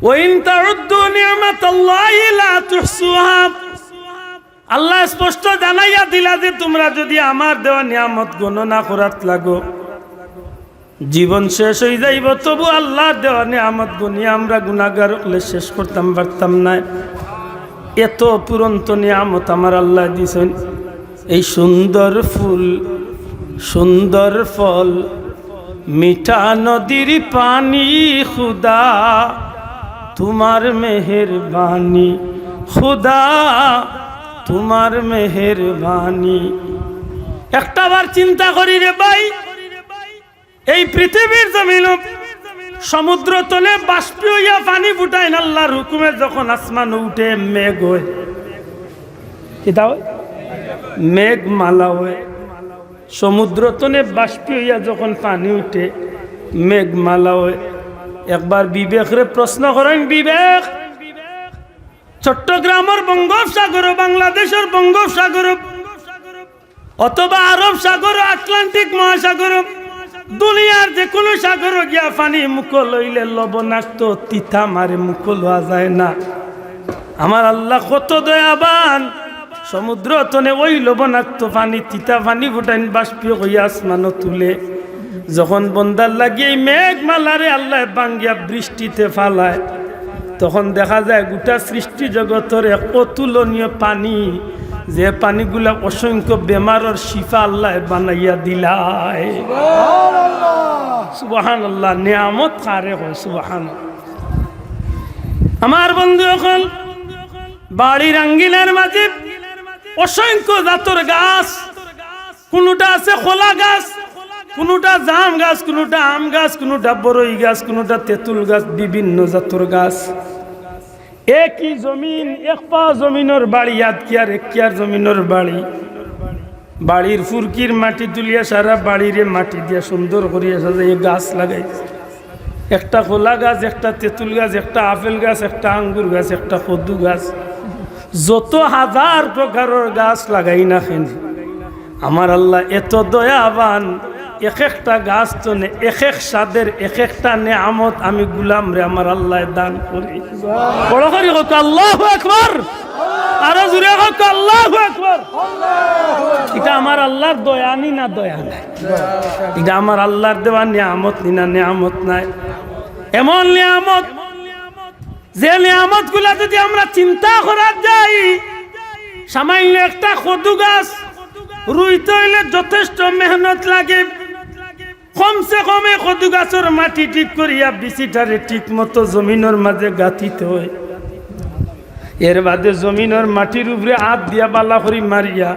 Wine তাউদ্দু নি'মাতাল্লাহি লা তুহসুহা, আল্লাহ স্পষ্ট জানাইয়া দিলা যে তোমরা যদি আমার দেওয়া নিয়ামত গণনা করাত লাগো জীবন শেষ হয়ে যাইব, তবু আল্লাহর দেওয়া নিয়ামত গুনিয়া আমরা গুনাহগার হলে শেষ করতাম পারতাম না। এত পুরন্ত নিয়ামত আমার আল্লাহ দিয়েছেন। এই সুন্দর ফুল, সুন্দর ফল, মিঠা নদীর পানি, খুদা তোমার মেহেরবানি, খুদা তোমার মেহেরবানি। একটাবার চিন্তা করি রে ভাই, এই পৃথিবীর জমিন সমুদ্র তলে বাষ্পী হইয়া পানি ফুটাইন আল্লাহর হুকুমে যখন আসমান উঠে মেঘ হয়, কিতা হয়? মেঘমালা হয়। সমুদ্র তলে বাষ্পী হইয়া যখন পানি উঠে মেঘমালা হয়। একবার বিবেকরে প্রশ্ন করেন, বিবেক চট্টগ্রামের বঙ্গোপসাগর, বাংলাদেশের বঙ্গোপসাগর অথবা আরব সাগর, আটলান্টিক মহাসাগর, দুনিয়ার যে কোনো সাগর গিয়া পানি মুখ লইলে লবণাক্ত তিতা মারে, মুখ লওয়া যায় না। আমার আল্লাহ কত দয়াবান, সমুদ্র তনে ওই লবণাক্ত পানি, তিতা পানি ফুটাইন বাষ্পীয় হইয়া আসমান তুলে যখন বন্দার লাগিয়ে মেঘমালারে আল্লাহ বাঙ্গিয়া বৃষ্টিতে ফালায়, তখন দেখা যায় গোটা সৃষ্টি জগতের এক অতুলনীয় পানি, যে পানিগুলা অসংখ্য বেমারের শিফা আল্লাহ বানাইয়া দিলায়। সুবহানাল্লাহ। নিয়ামত কারে হয়? সুবহানাল্লাহ। আমার বন্ধু এখন বাড়ির আঙ্গিনার মাঝে অসংখ্য জাতের গাছ, কোনটা আছে খোলা গাছ, কোনটা জাম গাছ, কোনটা আম গাছ, কোনটা বড়ই গাছ, কোনটা তেঁতুল গাছ, বিভিন্ন জাতের গাছ। একই জমিন, এক পা জমিনের বাড়ি, এক কিয়ার জমিনের বাড়ি, বাড়ির ফুরকির মাটি তুলিয়া সারা বাড়িরে মাটি দিয়া সুন্দর করিয়া সাজাইয়া গাছ লাগাইছে। একটা খোলা গাছ, একটা তেঁতুল গাছ, একটা আপেল গাছ, একটা আঙ্গুর গাছ, একটা কদু গাছ, যত হাজার প্রকারের গাছ লাগাই না কেন আমার আল্লাহ এত দয়াবান, এক একটা গাছ তো এক এক স্বাদের এক একটা নেয়ামত আমি গুলাম রে আমার আল্লাহ দান করি। বড় করি হোক আল্লাহু আকবার, আরো জোরে হোক আল্লাহু আকবার। এটা আমার আল্লাহর দয়ানি না দয়া নাই, এটা আমার আল্লাহর দেওয়া নিয়ামত না নিয়ামত নাই। এমন নিয়ামত, যে নিয়ামত গুলা যদি আমরা চিন্তা করা যাই, সামান্য একটা কদু গাছ রুইতে হইলে যথেষ্ট মেহনত লাগে। কমসে কমে কদু গাছের মাটি ঠিক করিয়া বিচিটারে ঠিক মতো জমিনের মাঝে গাঁথিতে হয়। এর বাদে জমিনের মাটির উপরে হাত দিয়া বালা করি মারিয়া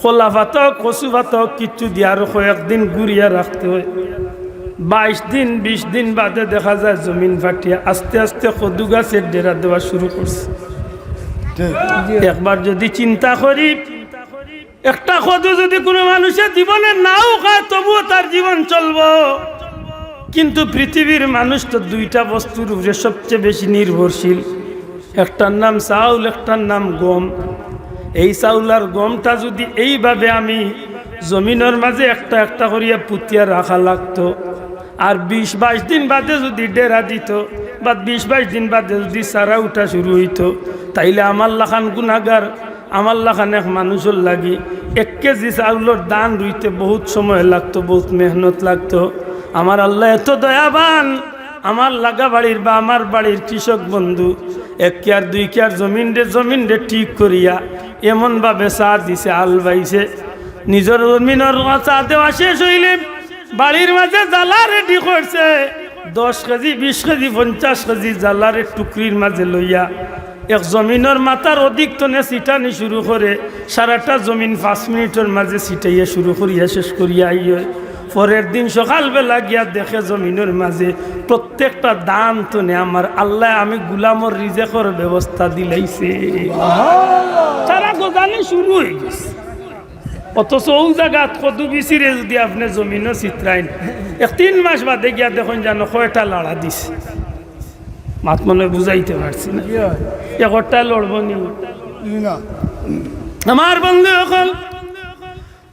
খোলা ভাতক কচু ভাতক কিচ্ছু দিয়া আরো কয়েকদিন ঘুরিয়া রাখতে হয়। 22 দিন 20 দিন বাদে দেখা যায় জমিন ফাটিয়া আস্তে আস্তে কদু গাছের ডেরা দেওয়া শুরু করছে। একবার যদি চিন্তা করি, একটা কদু যদি কোনো মানুষের জীবনে নাও খায় তবুও তার জীবন চলবো, কিন্তু পৃথিবীর মানুষ তো দুইটা বস্তুর উপরে সবচেয়ে বেশি নির্ভরশীল, একটার নাম চাউল, একটার নাম গম। এই চাউল আর গমটা যদি এইভাবে আমি জমিনের মাঝে একটা একটা করিয়া পুতিয়া রাখা লাগতো, আর 20-22 দিন বাদে যদি ডেরা দিত বা 20-22 দিন বাদে যদি সারা উঠা শুরু হইতো, তাইলে আমার লাখান গুনাগার, আমার লাখান এক মানুষের লাগি 1 কেজি চাউলের দান রুইতে বহুত সময় লাগতো, বহুত মেহনত লাগতো। আমার আল্লাহ এত দয়াবান, আমার লাগা বাড়ির বা আমার বাড়ির কৃষক বন্ধু 1 কেয়ার 2 কেয়ার জমিন রে ঠিক করিয়া এমনভাবে সার দিছে, আল বাইছে। নিজের জমিনের চা দেওয়া শেষ হইলে বাড়ির মাঝে জ্বালা রেডি করছে, 10 কেজি 20 কেজি 50 কেজি জ্বালারে টুকরির মাঝে লইয়া এক জমিনের মাথার অধিক তনে ছিটানি শুরু করে, সারাটা জমিন 5 মিনিটের মাঝে ছিটাইয়া শুরু করিয়া শেষ করিয়া আইয়। পরের দিন সকালবেলা গিয়া দেখে জমিনের মাঝে প্রত্যেকটা দান তনে আমার আল্লাহ আমি গুলামর রিজেকর ব্যবস্থা দিলাইছে। সারা গোদানি শুরু হয়ে গেছে, অথচ ও জায়গাত কদু বিচিরে যদি আপনি জমিনও চিত্রাইন 1-3 মাস বাদে গিয়া দেখুন যেন কয়টা লড়া দিছে। মাত মনে বুঝাইতে পারছি না, একটা লড়বো নি আমার বন্ধু। এখন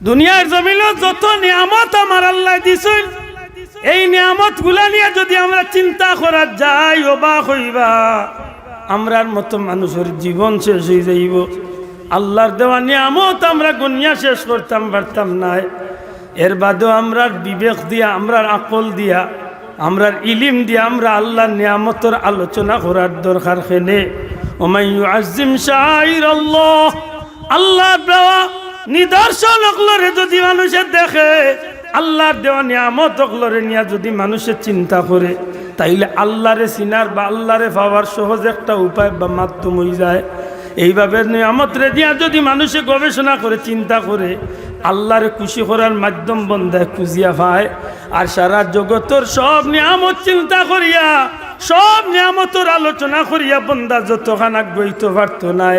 দুনিয়ার জমিনে যত নিয়ামত আমার আল্লাহ দিছেন, এই নিয়ামত গুলা নিয়ে যদি আমরা চিন্তা করা যাই অবাক হইবা, আমরার মতো মানুষের জীবন শেষ হয়ে যাইব। আল্লাহর দেওয়া নিয়ামত আমরা গুনিয়া শেষ করতাম পারতাম না। এর বাদেও আমরার বিবেক দিয়া, আমরার আকল দিয়া, আমরার ইলিম দিয়া আমরা আল্লাহর নিয়ামতের আলোচনা করার দরকার। খেনে ওমাই ইউআজ্জিম শাআইরাল্লাহ, আল্লাহর দেওয়া নিদর্শন অকলরে যদি মানুষে দেখে, আল্লাহর দেওয়া নিয়ামত অকলরে নিয়ে যদি মানুষে চিন্তা করে, তাইলে আল্লাহরে চিনার বা আল্লাহরে পাওয়ার সহজ একটা উপায় বা মাধ্যম হয়ে যায়। এইভাবে নিয়ামতরে দিয়া যদি মানুষে গবেষণা করে চিন্তা করে, আল্লাহরে খুশি করার মাধ্যম বন্ধায় খুঁজিয়া পায়। আর সারা জগতের সব নিয়ামত চিন্তা করিয়া, সব নিয়ামতের আলোচনা করিয়া বন্দা যতখানা গইতে পারত নাই,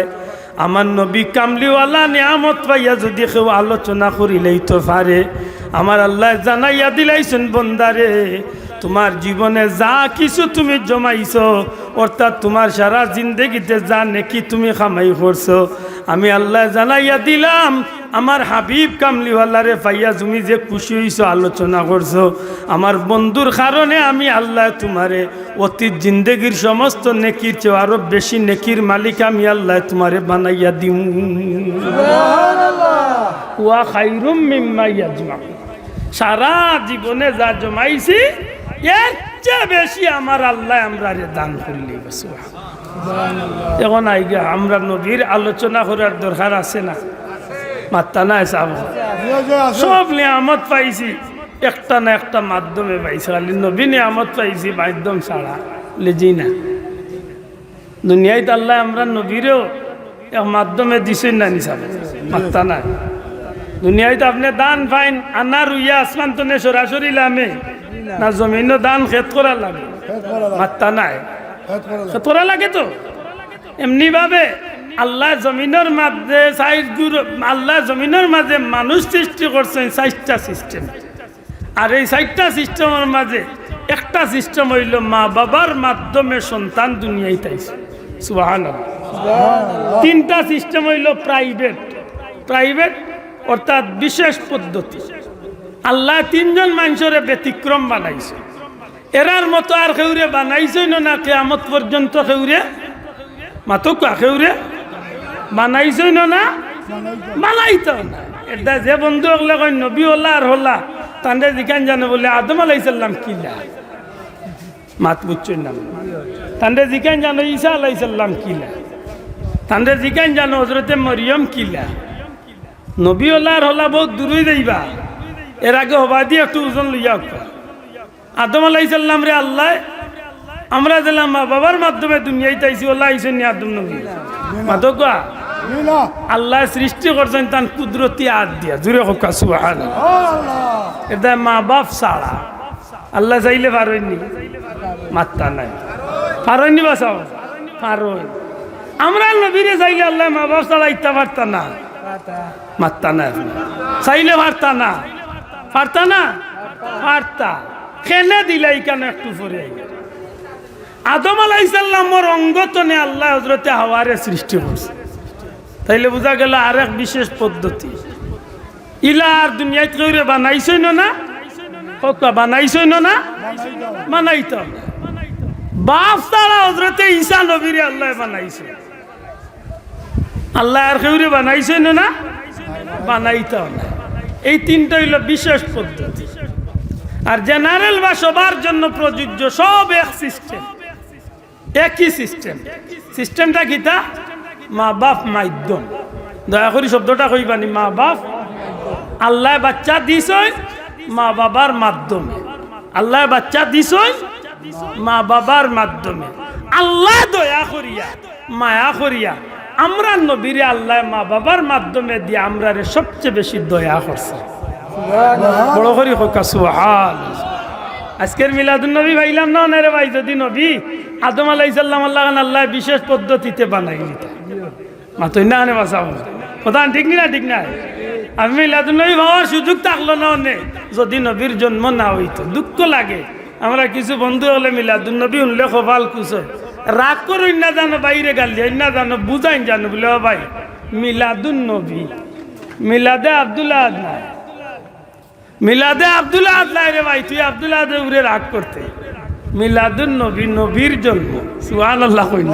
আমার নবী কামলিওয়ালা নিয়ামত পাইয়া যদি কেউ আলোচনা করিলেই তো পারে। আমার আল্লাহ জানাইয়া দিলাইছেন, বন্দারে তোমার জীবনে যা কিছু তুমি জমাইছো, অর্থাৎ তোমার সারা জিন্দগিতে যা নেকি তুমি কামাই করছো, আমি আল্লাহ জানাইয়া দিলাম আমার হাবিব কামলিওয়ালারে পাইয়া তুমি যে খুশি হইছো, আলোচনা করছো, আমার বন্ধুর কারণে আমি আল্লাহ তোমারে অতীত জিন্দগির সমস্ত নেকির চেয়ে আরো বেশি নেকির মালিক আমি আল্লাহ তোমারে বানাইয়া দিম। ওয়া খায়রুম মিম্মা ইয়াজমাউন, সারা জীবনে যা জমাইছি এর চেয়ে বেশি আমার আল্লাহ আমরারে দান করলি। এখন আইগা আমরা নবীর আলোচনা করার দরকার আছে না? মাত্তা না সাব সব নিয়ামত পাইছি, একটা না একটা মাধ্যমে পাইছি। খালি নবী নিয়ামত পাইছি মাধ্যম ছাড়া লেজি না। দুনিয়ায় তো আল্লাহ আমরা নবীরও এক মাধ্যমে দিছেন না নিসাব, মাত্তা না। দুনিয়ায় তো আপনি দান পাইন আনা রুইয়া আসমান তো নে সরাসরি লামে না, জমিন দান খেত করা লাগে, মাত্তা নাই খেত করা লাগে। তো এমনি ভাবে আল্লাহ জমিনের মাঝে আল্লাহ জমিনের মাঝে মানুষ সৃষ্টি করছেন 4টা সিস্টেম। আর এই 4টা সিস্টেমের মাঝে একটা সিস্টেম হইল মা বাবার মাধ্যমে সন্তান দুনিয়ায় তাইছে। সুবহানাল্লাহ। 3টা সিস্টেম হইল প্রাইভেট অর্থাৎ বিশেষ পদ্ধতি। আল্লাহ 3জন মানুষের ব্যতিক্রম বানাইছে, এরার মতো আর কেউরে বানাইছেন না কিয়ামত পর্যন্ত। কেউরে মাতকা কেউরে বানাইছেন না, বানাইতো না। এটা যে বন্ধু হলে কই নবী হল্লা আর হল্লা তান্ডে জিকান জানে বলে আদম আলাইহিস সালাম কিলা মাত বুঝছেন না, তান্ডে জিকান জানো ঈসা আলাইহিস সালাম কিলা, তান্ডে জিকান জানো হযরতে মরিয়ম কিলা। নবী হল্লা আর হল্লা বহুত দূরই যাইবা, এর আগে হবা দিয়ে একটু ওজন লইয়া। আদম আলাইহিস সালাম রে আল্লাহ আমরা দিলাম মা বাবার মাধ্যমে দুনিয়ায় তাইছি, ওল্লা আইছেন আদম নবী মাতকা আল্লাহ সৃষ্টি করছেন তার কুদরতি হাত দিয়া। জুড়ে হোক সুবহানাল্লাহ। এটা মা বাপ ছাড়া আল্লাহ চাইলে পারেননি, মাত্তা নাই পারেননি, বাসাও পারেন। আমরা নবীরে চাইলে আল্লাহ মা বাপ ছাড়া ইত্যা পারতা না, মাত্তা নাই চাইলে পারতা না, পারতা না, পারতা খেলে দিলাই কেন একটু পরে। আদম আলাইহিস সালামের অঙ্গতনে আল্লাহ হযরতে হাওয়ারে সৃষ্টি করছে, তাইলে বোঝা গেল আর এক বিশেষ পদ্ধতি। ইলা আর দুনিয়ায় কেউ বানাইছই না, বানাইছই না, বানাইত বাপ ছাড়া হযরতে ঈসা নবীরে আল্লাহ বানাইছে। আল্লাহ আর কেউ বানাইছই না, বানাইত না। এই 3টা হইল বিশেষ পদ্ধতি। আর জেনারেল বা সবার জন্য প্রযোজ্য সব এক সিস্টেম, একই সিস্টেম। সিস্টেমটা কিতা? মা বাপ মাধ্যম। দয়া করি শব্দটা কইবানি, মা বাপ। আল্লাহ বাচ্চা দিছই মা বাবার মাধ্যমে, আল্লাহ বাচ্চা দিছই মা বাবার মাধ্যমে। আল্লাহ দয়া করিয়া মায়া করিয়া আমরা নবীরে আল্লাহ মা বাবার মাধ্যমে দিয়ে আমরা সবচেয়ে বেশি দয়া করছে। বড় করি হোক সুবহানাল্লাহ। আজকের মিলাদুন নবী ভাইলাম না রে ভাই, যদি নবী আদম আলাইহিস সালাম আল্লাহ বিশেষ পদ্ধতিতে বানাই নিতে মাতই না আনে বাঁচাবো কথা ঠিক না? ঠিক না। আমি মিলাদুন নবী ভাবার সুযোগ থাকলো না অনেক, যদি নবীর জন্ম না হইতো। দুঃখ লাগে। আমরা কিছু বন্ধু হলে মিলাদুন নবী শুনলে কপাল কুসো, রাগ করো না জানো, বাইরে গালি না জানো, বুঝাইন জানো বলে ভাই মিলাদুন নবী, মিলাদে আব্দুল্লাহ না। মিলাদে আব্দুল্লাহ আদলাই রে ভাই, তুই আব্দুল্লাহ আদে উড়ে রাগ করতে। মিলাদুন নবী, নবীর জন্ম। সুবহানাল্লাহ কই না?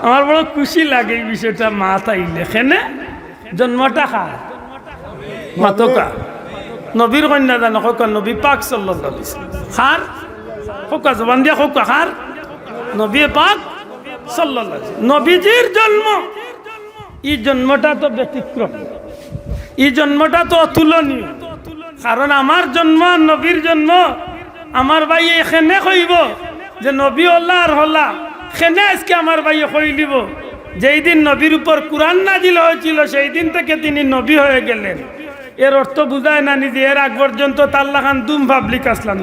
আমার বড় খুশি লাগে এই বিষয়টা। মাথায় লেখেনে জন্মটা খা মাতকা নবীর কন্যা জানো খোকা নবী পাক সাল্লাল্লাহু আলাইহি ওয়াসাল্লাম খার খোকা জবান দিয়া খোকা খার নবী পাক সাল্লাল্লাহু আলাইহি ওয়াসাল্লাম নবীজির জন্ম। এই জন্মটা তো ব্যতিক্রম, এই জন্মটা তো অতুলনীয়। কারণ আমার জন্ম আর নবীর জন্ম, আমার ভাই এখানে কইব যে নবী হল্লা আর হল্লা খেনে আজকে আমার ভাই কই দিব যেই দিন নবীর উপর কুরআন নাজিল হয়েছিল সেই দিন থেকে তিনি নবী হয়ে গেলেন। এর অর্থ বুঝায় না নিজে এর আগ পর্যন্ত তাল্লা খান দুম পাবলিক আসলাম।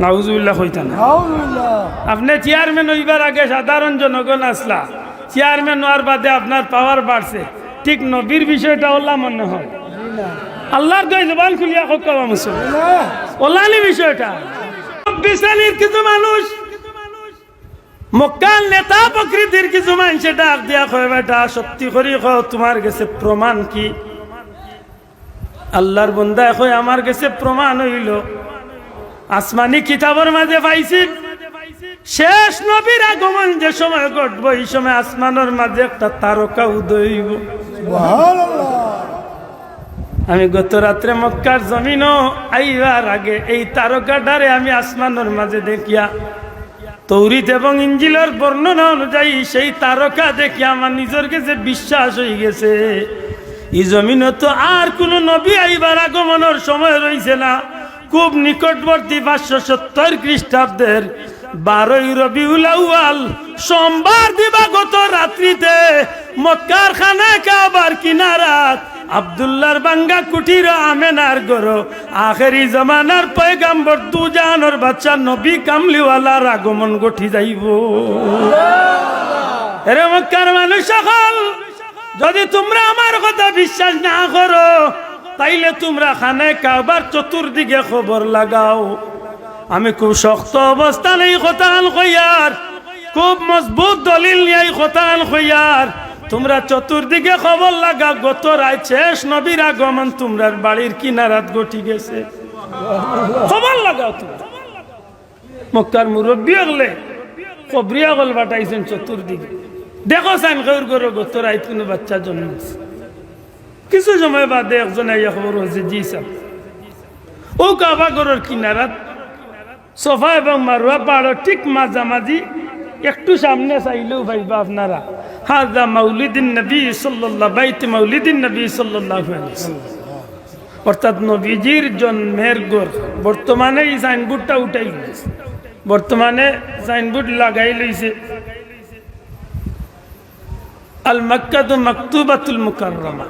নাউজুবিল্লাহ কইতা না। আপনি চেয়ারম্যান হইবার আগে সাধারণ জনগণ আসলা, চেয়ারম্যান হওয়ার বাদে আপনার পাওয়ার বাড়ছে। ঠিক নবীর বিষয়টা ওলা মনে হয় আল্লাহর গায়ে জবান খুলিয়া খোকা মুসলমান ওলানি বিষয়টা। বিশালীর কিছু মানুষ মক্কার নেতা প্রকৃতির কিছু মানুষ ডাক দিয়া কয় বেটা সত্যি করি কও তোমার কাছে প্রমাণ কি? আল্লাহর বান্দা কয় আমার কাছে প্রমাণ হইল আসমানি কিতাবের মাঝে পাইছি শেষ নবীর আগমন যে সময় ঘটব এই সময় আসমানের মাঝে একটা তারকা উদয় হইব। সুবহানাল্লাহ। আমি গত রাত্রে মক্কার জমিনও আইবার আগে এই তারকাটারে আমি আসমানের মাঝে দেখিয়া তৌরিত এবং ইঞ্জিলের বর্ণনা অনুযায়ী সেই তারকা দেখে আমার নিজের কাছে বিশ্বাস হয়ে গেছে এই জমিনে তো আর কোন নবী আইবার আগমনের সময় রয়েছে না। খুব নিকটবর্তী 570 খ্রিস্টাব্দের 12 রবিউল আউয়াল সোমবার দিবাগত রাত্রিতে মক্কার খানায়ে কাবার কিনারাত আব্দুল্লাহর বাঙ্গা কুটির আমেনার গরো আখেরি জমানার পয়গাম্বর দুজানোর বাচ্চা নবী কামলিওয়ালার আগমন ঘটি যাইব। এরে মক্কার মানুষ সকল, যদি তোমরা আমার কথা বিশ্বাস না করো তাইলে তোমরা খানায়ে কাবার চতুর্দিকে খবর লাগাও। আমি খুব শক্ত অবস্থান এই কথা কইয়ার, খুব মজবুত দলিল নিয়ে এই কথা কইয়ার তোমরা চতুর্দিকে খবর লাগা গত রাত শেষ নবীর আগমন তোমরার বাড়ির কিনারাত ঘটি গেছে। খবর লাগাও তোমরা। মক্কার মুরব্বী হলে কবরিয়া গল বাটাইছেন চতুর্দিকে, দেখো সাইন খবর করো গত রাত কোনো বাচ্চা জন্মেছে। কিছু সময় বাদে একজন আইয়া খবর হয়েছে জি সাহেব ও কাবা ঘরের কিনারাত সোফা এবং মারুয়া পাহাড়ের ঠিক মাঝামাঝি একটু সামনে চাইলেও ভাইবা আপনারা হাজা মাউলিদিন নবী সাল্লাল্লাহু বাইত মাউলিদিন নবী সাল্লাল্লাহু আলাইহি ওয়াসাল্লাম, অর্থাৎ নবীজির জন্মের ঘর। বর্তমানে এই সাইনবোর্ডটা উঠাই লইছে, বর্তমানে সাইনবোর্ড লাগাই লইছে আল মক্কাতু মাকতুবাতুল মুকাররমা,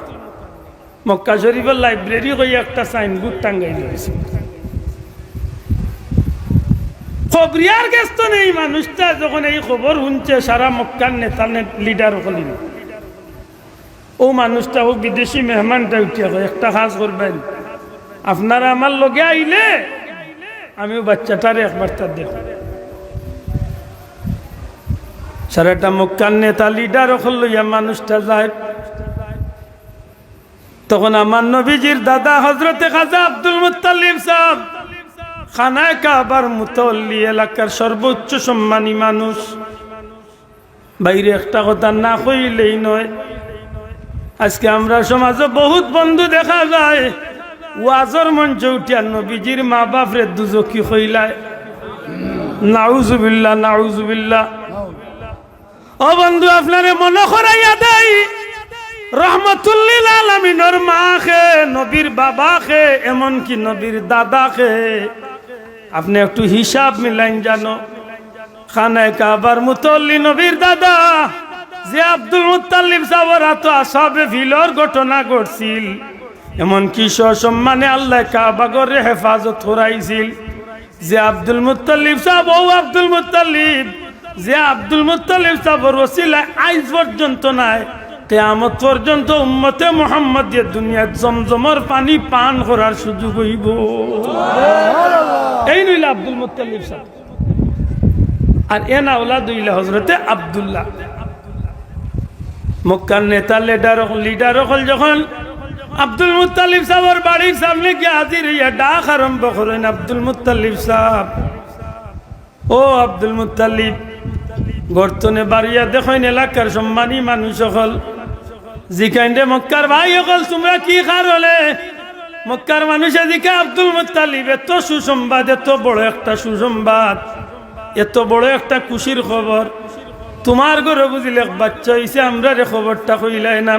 মক্কা শরীফের লাইব্রেরি কই একটা সাইনবোর্ড টাঙ্গাই লইছে। খবরিয়ার গেস্ত নেই মানুষটা যখন এই খবর শুনছে সারা মক্কার নেতা লিডার হলি ও মানুষটা ও বিদেশি মেহমানটা উঠিয়া একটা কাজ করবেন আপনারা আমার লগে আইলে আমিও বাচ্চাটারে একবার তার দেখ। সারাটা মক্কার নেতা লিডার হল লইয়া মানুষটা যায়। তখন আমার নবীজির দাদা হজরতে খাজা আব্দুল মুত্তালিব সাহেব খানায়ে কাবার মুতাল্লি এলাকার সর্বোচ্চ সম্মানী মানুষ। বাইরে একটা কথা না কইলেই নয়, আজকে আমরা সমাজে বহুত বন্ধু দেখা যায় ওয়াজর মঞ্চে উঠিয়া নবীজির মা বাপরে দুজকি কইলায়। নাউজুবিল্লাহ নাউজুবিল্লাহ। ও বন্ধু আপনারে মনে করাইয়া দেই রহমতুল্লিল আলামিনের মা খে, নবীর বাবা খে, এমনকি নবীর দাদা খে। আপনি একটু হিসাব মিলাইন জানো খানায়ে কাবার মুতাল্লি নবীর দাদা যে আব্দুল মুত্তালিব সাহেবের তো আসহাবে ফিলর ঘটনা ঘটছিল, এমনকি সসম্মানে আল্লাহ কাবা ঘরে হেফাজত করাইছিল। যে আব্দুল মুত্তালিব সাহেব ও আব্দুল মুত্তালিব, যে আব্দুল মুত্তালিব সাহেবের ওসিলা আজ পর্যন্ত নাই, কিয়ামত পর্যন্ত উম্মতে মুহাম্মাদিয়া দুনিয়াত জমজমের পানি পান করার সুযোগ হইব। এই নইল আব্দুল মুত্তালিব সাহেব। আর এনা ওলাদ হইল হযরতে আব্দুল্লাহ। মক্কার নেতা লিডার হল যখন আব্দুল মুত্তালিব সাহেবের বাড়ির সামনে গিয়ে হাজির হইয়া ডাক আরম্ভ করেন, আব্দুল মুত্তালিব সাহেব, ও আব্দুল মুত্তালিব। গর্তনে বাড়িয়া দেখেন এলাকার সম্মানী মানুষ সকল জিকাইন্ডে মক্কার ভাই সকল তোমরা কি খার হলে? মক্কার মানুষে জিকা আব্দুল মুত্তালিব, এত সুসংবাদ, এত বড় একটা সুসংবাদ, এত বড় একটা খুশির খবর, তোমার ঘরে বুঝিলে বাচ্চা হইছে, আমরা রে খবরটা কইলাই না।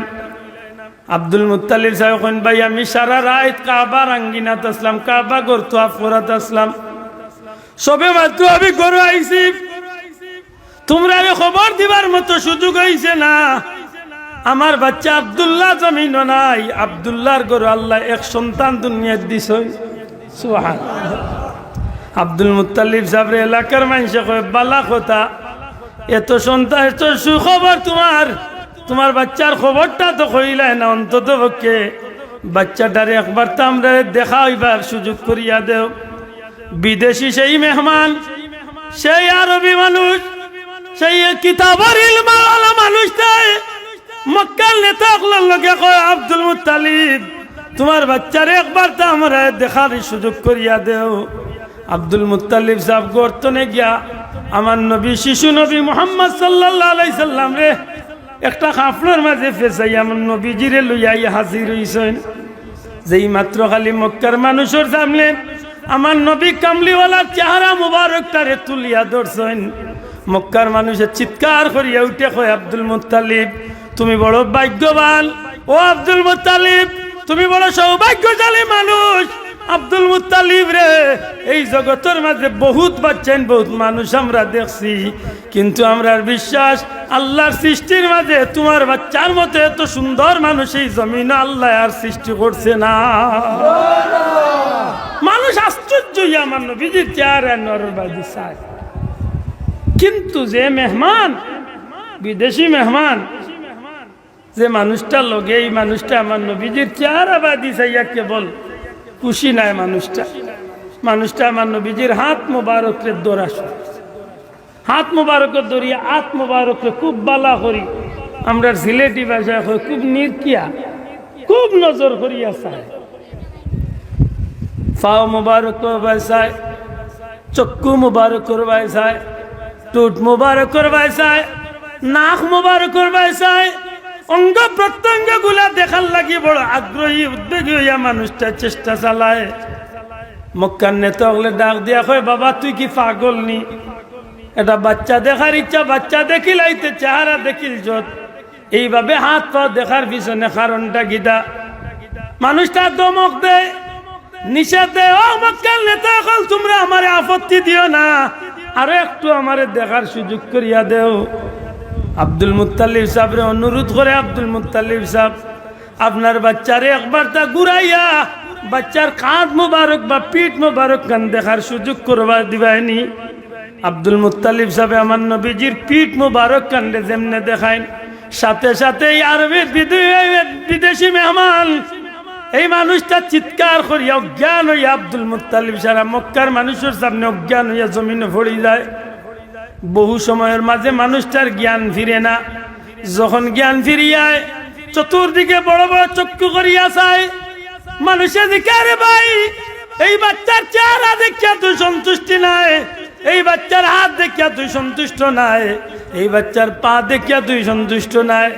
আব্দুল মুত্তালিব সাহেব কইন, ভাই আমি সারা রাত কাবা রাঙ্গিনাত আসলাম, কাবা ঘর তো আফরাত আসলাম, সবে মাত্র আমি ঘরে আইছি, তোমরা খবর দিবার মতো সুযোগ হইছে না। আমার বাচ্চা আব্দুল্লাহ জমিন নাই, আব্দুল্লাহর ঘরে আল্লাহ এক সন্তান দুনিয়াত দিছেন, সুবহানাল্লাহ। আব্দুল মুত্তালিব সাহেব এলাকার মানুষে কয়, বালা কথা, এত সন্তান, এত সুখবর, তোমার বাচ্চার খবরটা তো কইলাই না, অন্তত পক্ষে বাচ্চাটারে একবার তো আমরা দেখা হইবার সুযোগ করিয়া দেও। বিদেশি সেই মেহমান, সেই আরবি মানুষ, সেই কিতাবের ইলমওয়ালা মানুষটাই মক্কার নেতাগুলোর লগে কয়, আব্দুল মুত্তালিব তোমার বাচ্চারে একবার তো আমরা দেখার সুযোগ করিয়া দেও। আব্দুল মুত্তালিব সাহেব গর্তনে গিয়া আমার নবী, শিশু নবী মুহাম্মদ সাল্লাল্লাহু আলাইহি সাল্লাম রে একটা খাফলের মাঝে ফেসাই আমার নবীজিরে লইয়াই হাজির হইছেন। যেই মাত্র খালি মক্কার মানুষের সামনে আমার নবী কামলিওয়ালার চেহারা মুবারকটারে তুলিয়া ধরছেন, মক্কার মানুষের চিৎকার করিয়া উঠে কয়, আব্দুল মুত্তালিব তুমি বড় ভাগ্যবান, ও আব্দুল মুত্তালিব তুমি বড় সৌভাগ্যশালী মানুষ। আব্দুল মুত্তালিব রে, এই জগতের মাঝে বহুত বাচ্চান, বহুত মানুষ আমরা দেখছি, কিন্তু আমরার বিশ্বাস আল্লাহর সৃষ্টির মাঝে তোমার বাচ্চার মতো এত সুন্দর মানুষ এই জমিনে আল্লাহ আর সৃষ্টি করছে না। মানুষ আশ্চর্য, আমার নবীজির চেহারা নরবাজি চায়, কিন্তু যে মেহমান, বিদেশি মেহমান, যে মানুষটা লগে, এই মানুষটা আমার নবীজির চেহারা বাদি চাইয়া কেবল খুশি নাই, মানুষটা আমার নবীজির হাত মুবারকের দৌড়াস, হাত মুবারকের দৌড়িয়া হাত মুবারককে খুব বালা করি, আমরা সিলেটি ভাষায় খুব নির্কিয়া, খুব নজর করিয়া চায়, পাও মুবারক করবাই চায়, চক্ষু মুবারক করবাই চায়, টুট মুবারক করবাই চায়, নাক মুবারক করবাই চায়, অঙ্গ প্রত্যঙ্গ গুলা দেখার লাগি বড় আগ্রহী উদ্যোগী হইয়া মানুষটা চেষ্টা চালায়। মক্কার নেতা হলে ডাক দিয়া কয়, বাবা তুই কি পাগল নি? এটা বাচ্চা দেখার ইচ্ছা, বাচ্চা দেখিলাইতে চেহারা দেখিল যত, এইভাবে হাত পা দেখার পিছনে কারণটা গিদা? মানুষটা দমক দেয়, নিষেধ দেয়, ও মক্কার নেতা হল তোমরা আমারে আপত্তি দিও না, আরো একটু আমারে দেখার সুযোগ করিয়া দেও। আব্দুল মুত্তালিব সাহেবরে অনুরোধ করে, আব্দুল মুত্তালিব সাহেব আপনার বাচ্চারে একবার তা ঘুরাইয়া বাচ্চার কাঁধ মুবারক বা পিঠ মুবারক কান দেখার সুযোগ করবা দিবাইনি। আব্দুল মুত্তালিব সাহেব আমার নবীজির পিঠ মুবারক কান্দে যেমনে দেখায়, সাথে সাথে আরবের বিদেশি মেহমান এই মানুষটা চিৎকার করিয়া অজ্ঞান হইয়া আব্দুল মুত্তালিব সারা মক্কার মানুষের সামনে অজ্ঞান হইয়া জমিনে পড়ে যায়। বহু সময়ের মাঝে মানুষটার জ্ঞান ফিরে না, যখন জ্ঞান ফিরিয়ায় চতুর্দিকে বড় বড় চক্ষু করিয়া চায়, মানুষের দিকে, আরে ভাই এই বাচ্চার চেহারা দেখিয়া তুই সন্তুষ্টি নাই, এই বাচ্চার হাত দেখিয়া তুই সন্তুষ্ট নাই, এই বাচ্চার পা দেখিয়া তুই সন্তুষ্ট নাই,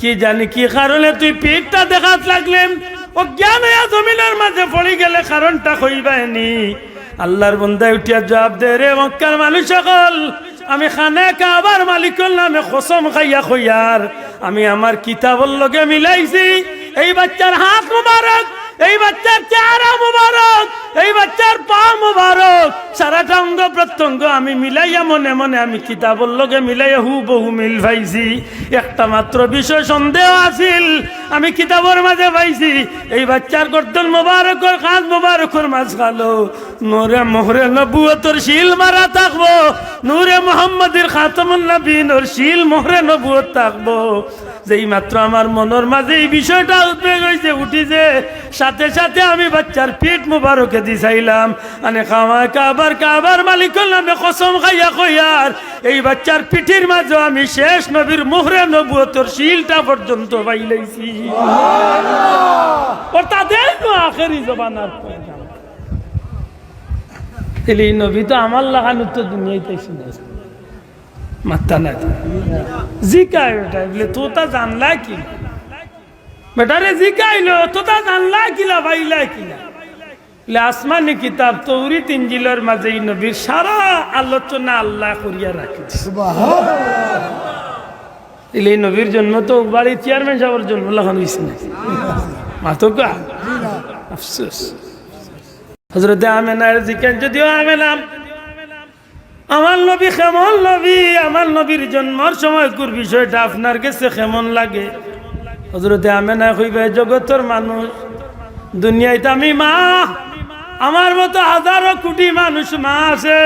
কি জানি কি কারণে তুই পিঠটা দেখাত লাগলেন, অজ্ঞান হইয়া জমিনের মাঝে পড়ে গেলে কারণটা কইবাইনি। আল্লাহর বন্দায় উঠিয়া জবাব দে, রে মক্কার মানুষ সকল, আমি খানে কাবার মালিকের নামে কসম খাইয়া কইয়ার আমি আমার কিতাবের লগে মিলাইছি, এই বাচ্চার হাত মুবারক, এই বাচ্চার চেহারা মুবারক, এই বাচ্চার পা মুবারক, সারাটা অঙ্গ প্রত্যঙ্গ আমি মিলাইয়া মনে মনে আমি কিতাবের লগে মিলাইয়া হুবহু মিল পাইছি। একটা মাত্র বিষয় সন্দেহ আছিল, আমি কিতাবের মাঝে পাইছি, এই বাচ্চার গর্দন মুবারকর কাঁধ মুবারকর মাঝখালো নূরে মোহরে নবুয়তর শিল মারা থাকবো, নূরে মুহাম্মাদের খাতামুন নবীনের শিল মোহরে নবুয়ত থাকবো। যেই মাত্র আমার মনের মাঝে এই বিষয়টা উদ্বেগ হয়েছে উঠিছে, সাথে সাথে আমি বাচ্চার পিঠ মুবারকে দিছাইলাম আনে খাওয়া কাবার মালিকের নামে কসম খাইয়া কইয়ার এই বাচ্চার পিঠির মাঝে আমি শেষ নবীর মুহরে নবুয়তর শিলটা পর্যন্ত পাইলাইছি সুবহানাল্লাহ। ও তাদের তো আখেরি জবানার পয়গাম তেলি নবী তো আমার লাগানো তো দুনিয়াতে শুনেছে মাত্তা না জিকায় বেটা বলে তো তা জানলা কি বেটারে জিকাইলো তো তা জানলা কিলা ভাইলা কিলা আসমানি কিতাব তৌরিত ইনজিলের মাঝে এই নবীর সারা আলোচনা আল্লাহ করিয়া রাখেছে সুবহানাল্লাহ। এই নবীর জন্ম তো বাড়ি চেয়ারম্যান সাহেবের জন্ম লাগানো হয়েছে না মাতকা আফসোস হযরতে আমেনার জিকার যদিও আমেনা আমার নবী কেমন নবী আমার নবীর জন্মের সময়কুর বিষয়টা আপনার কাছে কেমন লাগে হযরতে আমেনা কইবে জগতের মানুষ দুনিয়ায় আমি মা আমার মতো হাজারো কোটি মানুষ মা আছে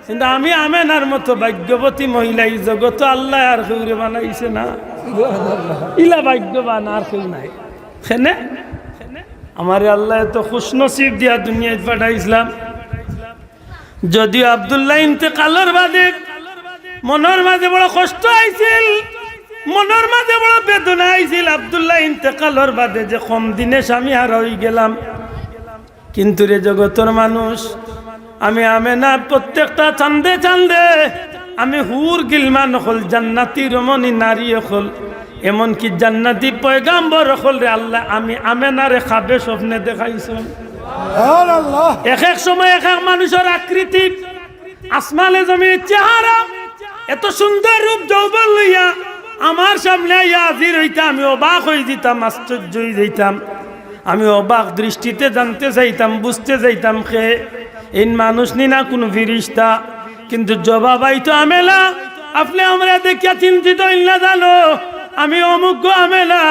কিন্তু আমি আমেনার মতো ভাগ্যবতী মহিলা এই জগত আল্লাহ আর কেউ বানাইছে না ইলা ভাগ্যবান আর কেউ নাই কেনে আমার আল্লাহ এত খুশনসিব দিয়া দুনিয়ায় পাঠাইছিলাম যদিও আব্দুল্লাহ ইন্তেকালের বাদে মনের মাঝে বড় কষ্ট আইছিল মনের মাঝে বড় বেদনা আইছিল আব্দুল্লাহ ইন্তেকালের বাদে যে কম দিনে স্বামী হারাই গেলাম কিন্তু রে জগতের মানুষ আমি আমেনা প্রত্যেকটা চান্দে চান্দে আমি হুর গিলমান হল জান্নাতি রমণী নারী হল এমনকি জান্নাতি পয়গাম্বর হল রে আল্লাহ আমি আমেনারে খাবে স্বপ্নে দেখাইছ এক এক সময় এক এক মানুষের আকৃতি আসমানে জমিনের চেহারা এত সুন্দর রূপ যৌবন লইয়া আমার সামনে হাজির হইতা আমি অবাক হয়ে যেতাম আশ্চর্য হয়ে যেতাম আমি অবাক দৃষ্টিতে জানতে চাইতাম বুঝতে চাইতাম খে এই মানুষ নি না কোনো ফিরিস্তা কিন্তু জবাব আইতো আমেলা আপনি আমরা দেখিয়া চিন্তিত না জানো আমি অমুক আমেলা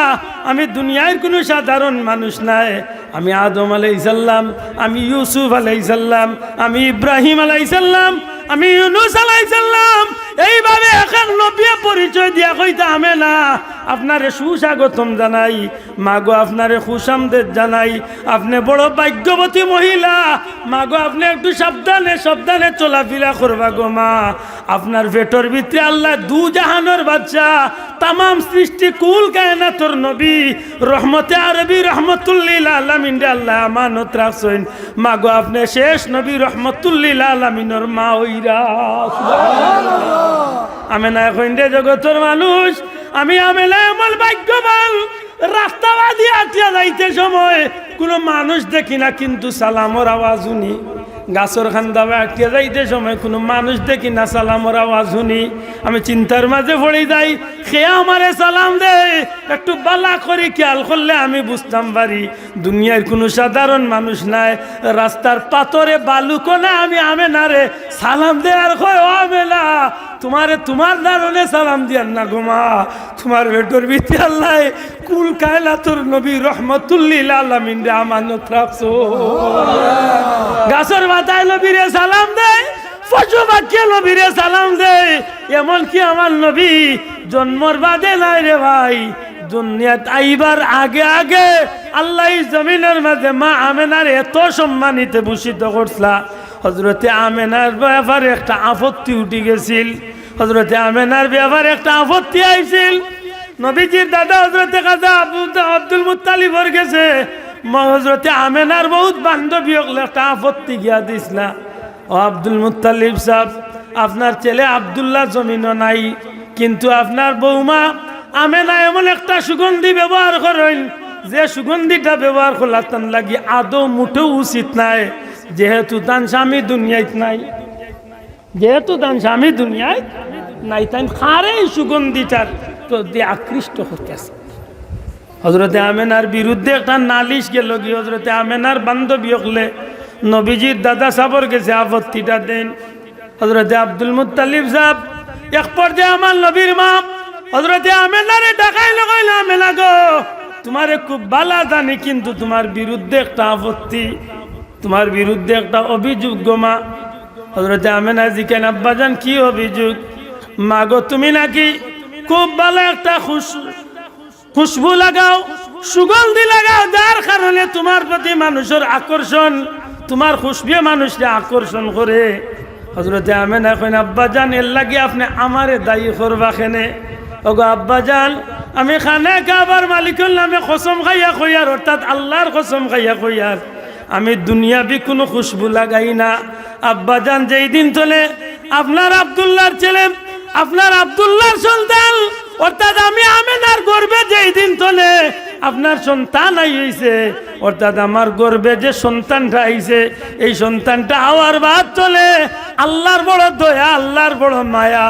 আমি দুনিয়ার কোনো সাধারণ মানুষ নাই আমি আদম আলাইহিসসালাম আমি ইউসুফ আলাইহিসসালাম আমি ইব্রাহিম আলাইহিসসালাম আমি ইউনুস আলাইহিসসালাম এইভাবে এক এক নবী পরিচয় দিয়া কইতা আমেনা আপনারে সুস্বাগতম জানাই মাগো আপনারে খুশামদেদ জানাই আপনি বড় ভাগ্যবতী মহিলা মাগো আপনি একটু সাবধানে সাবধানে চলাফেরা করবা গো মা আপনার পেটের ভিতরে আল্লাহ দু জাহানের বাদশা तमाम सृष्टि कुल कायनातोर नबी रहमते आरबी रहमतुल्लिल आलामीन रे अल्लाह अमानत राखছেন मागो आपने शेष नबी रहमतुल्लिल आलामीनर मा হইরা সুবহানাল্লাহ আমেনা কইন্দে জগতের মানুষ আমি আমেনা এমন ভাগ্যবান রাস্তাবাদি আটিয়া যাইতে সময় কোনো মানুষ দেখি না কিন্তু সালামের আওয়াজ শুনি গাছর খান্দাবে আটকে যাইতে সময় কোনো মানুষ দেখি না সালামের আওয়াজ শুনি আমি চিন্তার মাঝে পড়ে যাই সে আমারে সালাম দে একটু বালা করে খেয়াল করলে আমি বুঝতাম পারি দুনিয়ার কোনো সাধারণ মানুষ নাই রাস্তার পাথরে বালু কোনা আমি আমেনারে সালাম দে আর কয় ও আমেনা তোমারে তোমার দারুণে সালাম দিয়ার না গোমা তোমার বেটোর ভিতরে আল্লাহ কুল কায়নাতুর নবী রহমতুল্লিল আলামিন রে আমানত রাখছো গাছের মাথায় নবীরে সালাম দেয় পশু পাখি নবীরে সালাম দেয় এমনকি আমার নবী জন্মর বাদে নাই রে ভাই দুনিয়াত আইবার আগে আগে আল্লাহ জমিনের মাঝে মা আমেনার এত সম্মানিত ভূষিত করছলা হযরতে আমেনার ব্যাপারে একটা আপত্তি উঠে গেছিল হযরতে আমেনার ব্যাপারে একটা আপত্তি আইছিল নবীজির দাদা হযরতে কাজা আব্দুল মুত্তালিবর গেছে হযরতে আমেনার বহুত বান্ধবী একটা আপত্তি গিয়া দিছলা ও আব্দুল মুত্তালিব সাহেব আপনার ছেলে আব্দুল্লাহ জমিনও নাই কিন্তু আপনার বৌমা আমেনা এমন একটা সুগন্ধি ব্যবহার করেন যে সুগন্ধিটা ব্যবহার করলে তার লাগি আদৌ মুঠেও উচিত নাই যেহেতু তার স্বামী দুনিয়ায় নাই যেহেতু তার স্বামী দুনিয়ায় নাই তাই খারে সুগন্ধিটার প্রতি আকৃষ্ট হতেছে হযরতে আমেনার বিরুদ্ধে একটা নালিশ গেল কি হযরতে আমেনার বান্ধবী হলে নবীজির দাদা সাবর গেছে আপত্তিটা দেন হযরতে আব্দুল মুত্তালিব সাহেব এক পর্যায়ে আমার নবীর মা হযরতে আমেনারে ডাকাইলো কইলো আমেনা গো তোমারে খুব ভালো জানি কিন্তু তোমার বিরুদ্ধে একটা আপত্তি তোমার বিরুদ্ধে একটা অভিযোগ গো মা হযরতে আমেনা জিজ্ঞেস আব্বাজান কি অভিযোগ মা গো তুমি নাকি খুব ভালো একটা খুশবু লাগাও সুগন্ধি লাগাও যার কারণে তোমার প্রতি মানুষের আকর্ষণ তোমার খুশবুয়ে মানুষকে আকর্ষণ করে। হযরতে আমেনা কইন আব্বা জান এর লাগি আপনি আমারে দায়ী করবা কেনে? ওগো আব্বা জান আমি খানে কাবার মালিকের নামে কসম খাইয়া কইয়ার, অর্থাৎ আল্লাহর কসম খাইয়া কইয়ার আমি দুনিয়াবি কোনো খুশবু লাগাই না। আব্বা জান যেই দিন চলে আপনার আব্দুল্লাহর ছেলে, আপনার আব্দুল্লাহর সন্তান, অর্থাৎ আমি আমেনার গর্ভে যেই দিন চলে আপনার সন্তান আইছে, অর্থাৎ আমার গর্ভে যে সন্তানটা আইছে এই সন্তানটা হওয়ার বাদ চলে আল্লাহর বড় দয়া, আল্লাহর বড় মায়া।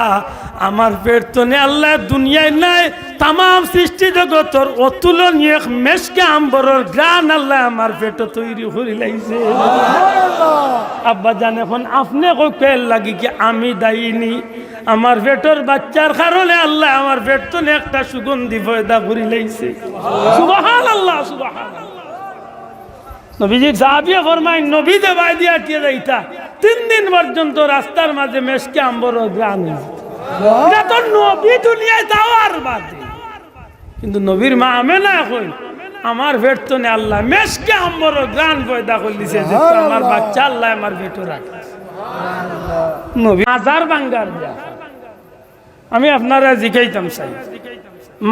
আমার পেট তনে আল্লাহ দুনিয়ায় নাই, তাম সৃষ্টি জগতর অতুলনীয় মেশকে আম্বরের গান আল্লাহ আমার পেট তৈরি করে লাইছে। আব্বা জান এখন আপনি কেল লাগি কি আমি দায়ী? আমার পেটের বাচ্চার কারণে আল্লাহ আমার পেট তনে একটা সুগন্ধি পয়দা করে লাইছে। সুবহানাল্লাহ, সুবহানাল্লাহ। নবীজি সাহাবিয়া ফরমায় নবী দে বাই দিয়া টিয়ে যাইতা 3 দিন পর্যন্ত রাস্তার মাঝে মেশকে আম্বরের গান হইছে। এটা তো নবী দুনিয়ায় যাওয়ার বাদে, কিন্তু নবীর মা আমেনা কই আমার পেট তনে আল্লাহ মেশকে আম্বরের গান পয়দা করে দিছে যে আমার বাচ্চা আল্লাহ আমার পেটে রাখে। নবী মাজার ভাঙ্গার যা আমি আপনারা জিজ্ঞাইতাম চাই,